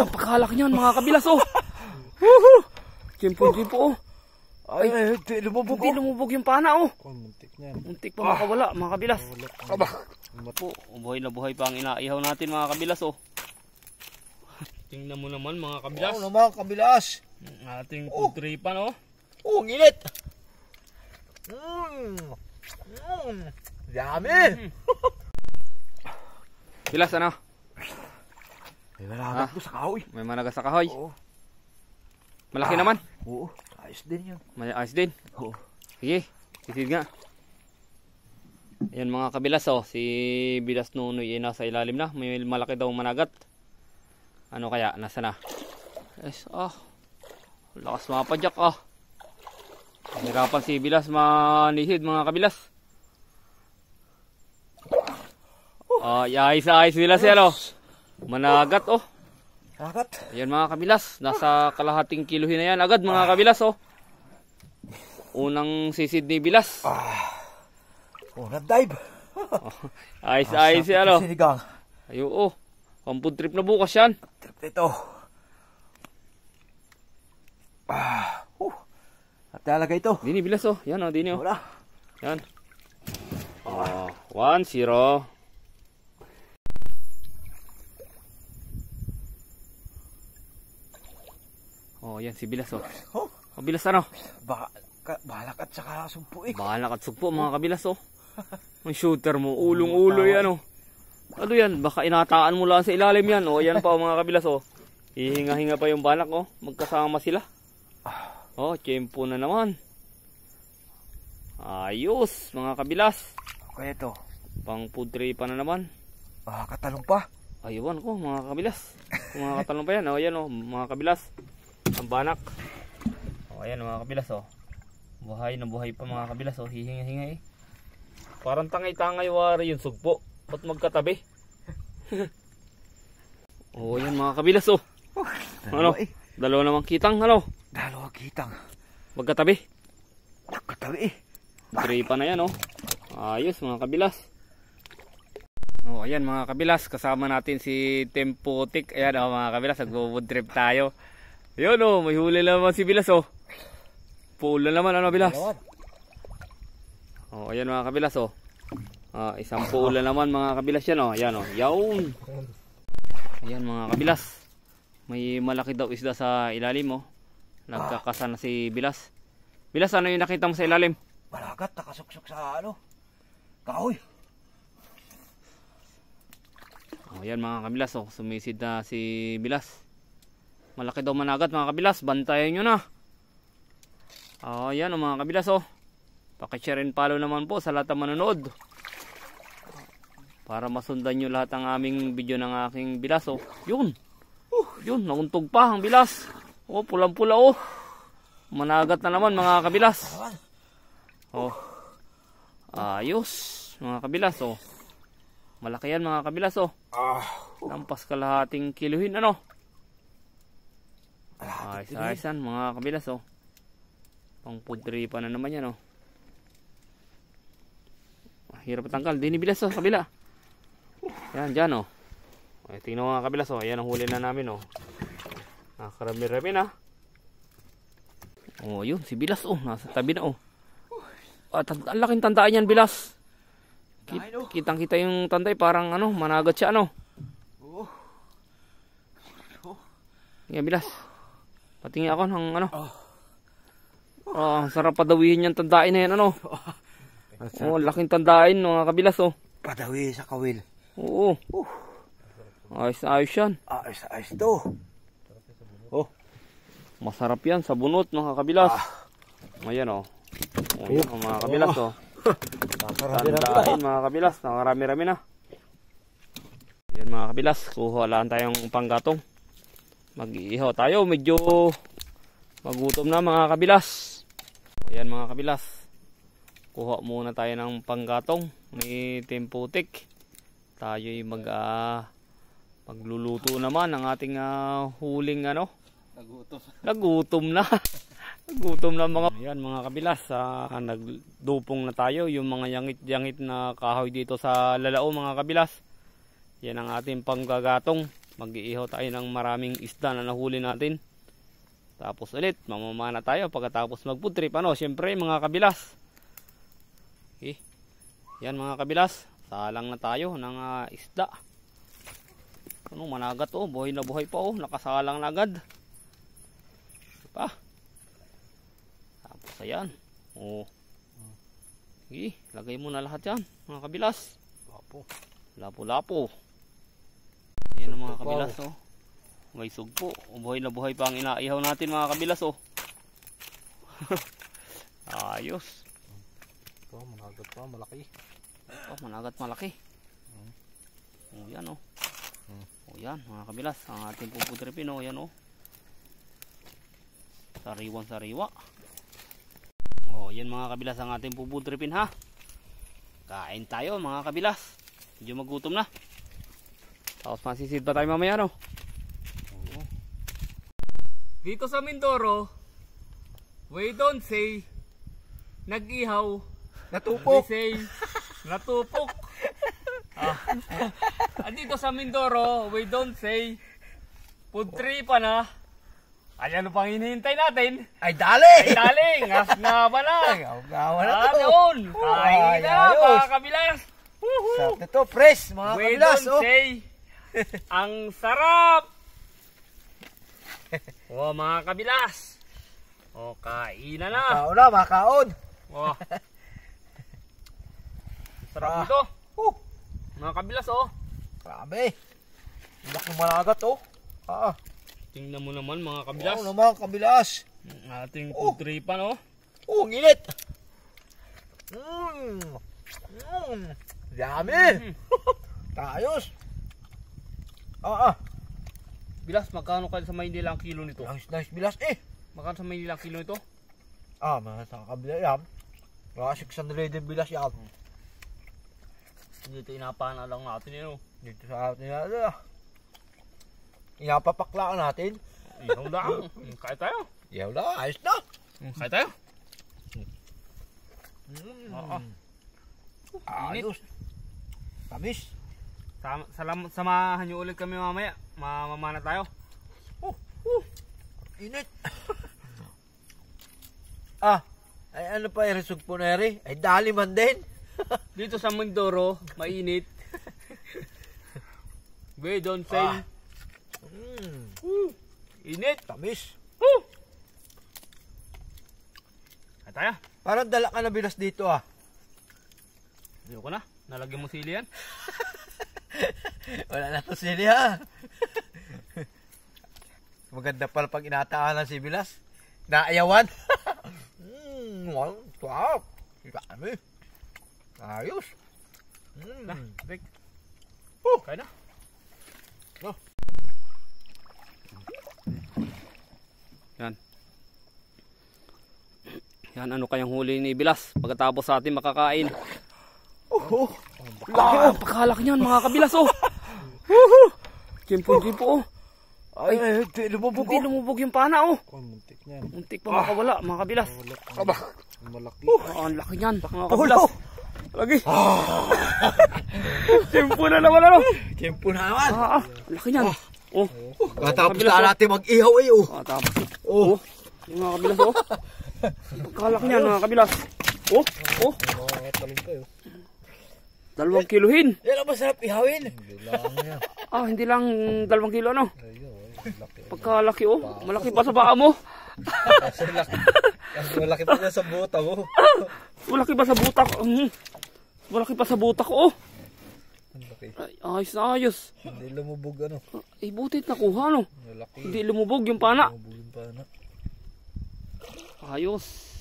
Pakalaki niyan mga kabilas oh. Jimpo oh. Ay, lumubog yung pana oh. Muntik pa makawala mga kabilas. Buhay na buhay pa ang inaihaw natin mga kabilas oh. Tingnan mo naman mga kabilas. Oo naman kabilas. Ating putripan oh. Ang init. Dami. Bilas ano? May malagas po sa kahoy. May malagas sa kahoy. Oo. Malaki naman. Oo. Ayos din yun. Ayos din. Oo. Sige, sisid nga. Ayan mga kabilas oh. Si Bilas Nunoy ay nasa ilalim na. May malaki daw managat. Ano kaya? Nasa na? Yes, lakas mapadyak ah. Hirapan si Bilas manisid mga kabilas. Ayos Bilas yan oh. Managat oh. Managat. Ayan mga kabilas. Nasa kalahating kiluhin na yan agad mga kabilas oh. Unang sisid ni Bilas. Unang dive. Ayos yan oh. Sinigang. Ayo oh. Pampud trip na bukas yan. Trip ito. At talaga ito. Dini Bilas oh. Yan oh. Dini oh. Wala. Yan. 1-0. Oh, yan si Bilas oh. Bilas ano? Balak at saka sumpo eh. Balak at sugpo mga kabilas oh. Ang shooter mo, ulong-ulo yan oh. Ano yan? Baka inataan mo lang sa ilalim yan oh. Yan pa oh, mga kabilas oh. Hihinga-hinga pa yung balak oh. Magkasama sila. Oh, tiyempo na naman. Ayos mga kabilas. Okay ito. Pang food tray pa na naman. Katalong pa. Aywan ko mga kabilas. Mga katalong pa yan oh. Yan oh mga kabilas. Ang banak. Oh, ayan mga kabilas oh. Buhay na buhay pa mga kabilas oh. Hihinga-hinga eh. Parang tangay-tangay wari yung sugpo. Ba't magkatabi? Oh, yan mga kabilas oh. Ano? Dalawa namang kitang ano? Dalawa kitang. Magkatabi? Magkatabi eh. Tripa na yan oh. Ayos mga kabilas. Oh, ayan mga kabilas. Kasama natin si Tempotik. Ayan oh mga kabilas. Nag-wood trip tayo. Yun oh. May huli naman si Bilas oh. Pula naman ano Bilas? Oh, ayan mga kabilas oh. Isang pula naman mga kabilas yan oh. Ayan oh. Yawn. Ayan mga kabilas. May malaki daw isda sa ilalim oh. Nagkakasa na si Bilas. Bilas, ano yung nakita mo sa ilalim? Malagat, nakasuksok sa ano. Kahoy. Oh, ayan mga kabilas oh. Sumisid na si Bilas. Malaki daw managat mga kabilas. Bantayan nyo na. Ayan oh, mga kabilas oh. Pakishare and follow naman po sa lahat ng manonood. Para masundan nyo lahat ng aming video ng aking Bilas oh. Yun. Yun, nauntog pa ang Bilas. Oh, pulang-pula oh. Managat na naman mga kabilas. Oh. Ayos mga kabilas oh. Malaki yan mga kabilas oh. Lampas kalahating kiluhin ano. Ayos-ayosan mga kabilas oh. Pang food tray pa na naman yan oh. Hirap tangkal. Di ni Bilas oh, kabila. Yan, dyan oh. Ay, tingnan mga kabilas oh. Ayan ang huli na namin oh. Nakarami-rami na. Oh, yun si Bilas oh. Nasa tabi na oh. Ang laking tandaan yan Bilas. Kitang-kita yung tanday. Parang ano, managat siya ano. Yan Bilas. Patingin ako ng ano. Sarap padawihin yung tandain na yan ano. Oh, laking tandain mga kabilas oh. Padawi sa kawil. Oo. Ayos yan. Ayos to. Oh. Masarap yan sa bunot mga kabilas. Ayan oh. Ayan mga kabilas oh. Tandain mga kabilas. Nakarami-rami na. Ayan mga kabilas. Kuha lang tayong panggatong. Mag-iihaw tayo. Medyo magutom na mga kabilas. Ayan mga kabilas. Kuha muna tayo ng panggatong ni Tempotik. Tayo'y magluluto naman ng ating huling ano. Nagutom na. Nagutom na mga. Ayan mga kabilas. Nagdupong na tayo. Yung mga yangit-yangit na kahoy dito sa Lalao mga kabilas. Yan ang ating panggagatong. Mag-iihaw tayo ng maraming isda na nahuli natin. Tapos ulit, mamamana tayo pagkatapos mag-food trip. Ano, syempre mga kabilas. Okay. Yan mga kabilas, salang na tayo ng isda. Ano, managat oh, buhay na buhay pa oh, nakasalang na agad. Diba? Tapos ayan. Oh. Okay, lagay mo na lahat yan mga kabilas. Lapo-lapo. Ayan ang mga kabilas oh. May sugpo. Buhay na buhay pa ang inaihaw natin mga kabilas oh. Ayos. Ito, managat pa, malaki. Oh, managat malaki. Oh, yan oh. Oh, yan mga kabilas, ang ating puputripin oh, yan oh. Sariwang sariwa. Oh, yan mga kabilas ang ating puputripin ha. Kain tayo mga kabilas. Medyo magutom na. Tapos masisid pa tayo mamaya no. Oh. Dito sa Mindoro, we don't say nag-ihaw. Natupok. We say natupok. Dito sa Mindoro, we don't say food trip na. Ay, ano pang hinihintay natin? Ay, dali! Ay, daling! As nga ba na? Ay, gawa na to. Yun! Kain na, ayos. mga kabilas! Sarap nito, fresh, mga We kabilas. don't say ang sarap! O, mga kabilas! O, kain na. Makaon na, makaon. O. Sarap nito. Mga kabilas, oh. Grabe. Laki managat, oh. Tingnan mo naman, mga kabilas. Oo naman, kabilas. Ating food tripan, oh. Ang init. Dami. Ayos. Bilas, magkano kayo sa Maynila ang kilo nito? Nice bilas eh. Magkano sa Maynila ang kilo nito? Mga sa kabila yan. Mga 600 din bilas yan. Dito inapana lang natin yun, oh. Dito sa atin yan. Inapapaklaan natin. Ihaw lang. Kaya tayo. Yaw na, ayos na. Kaya tayo. Ayos. Tamis. Samahan nyo ulit kami mamaya. Mamamana tayo. Init. Ay ano pa yung resugpo na rin? Ay dali man din. Dito sa Mindoro, mainit. We don't say. Init. Tamis. Kaya tayo. Parang dala ka na bilas dito ah. Ayoko na. Nalagyan mo sili yan. Wala na to sili ha. Maganda pala pag inataanan si bilas. Naayawan. Wow. Dami. Ayos. Na, Rick. Kaya na. Yan. Yan, ano kayang huli ni Bilas pagkatapos sa atin makakain. Pagkalaki niyan mga kabilas oh. Kimpo oh. Ay, hindi lumubog. Hindi lumubog yung pana oh. Muntik niyan. Muntik pa makawala mga kabilas. Malaki. Ang laki niyan mga kabilas. Lagi. Kimpo na naman ano. Tempo na naman. Laki niyan. Oh. Katapos na natin mag-ihaw eh oh. Tapos. Oh. Yung mga kabilas oh. Pagkalaki niyan mga kabilas. Oh. Talim kayo. 2 kilohin. Yan ang masarap ihawin. Hindi lang 2 kilo ano. Pagkalaki oh. Malaki pa sa baka mo. Malaki pa niya sa buta mo. Malaki pa sa butak. Malaki pa sa butak oh. Ay, ayos na ayos. Hindi lumubog ano. Butit nakuha no. Malaki. Hindi lumubog yung pana. Lumubog yung pana. Ayos.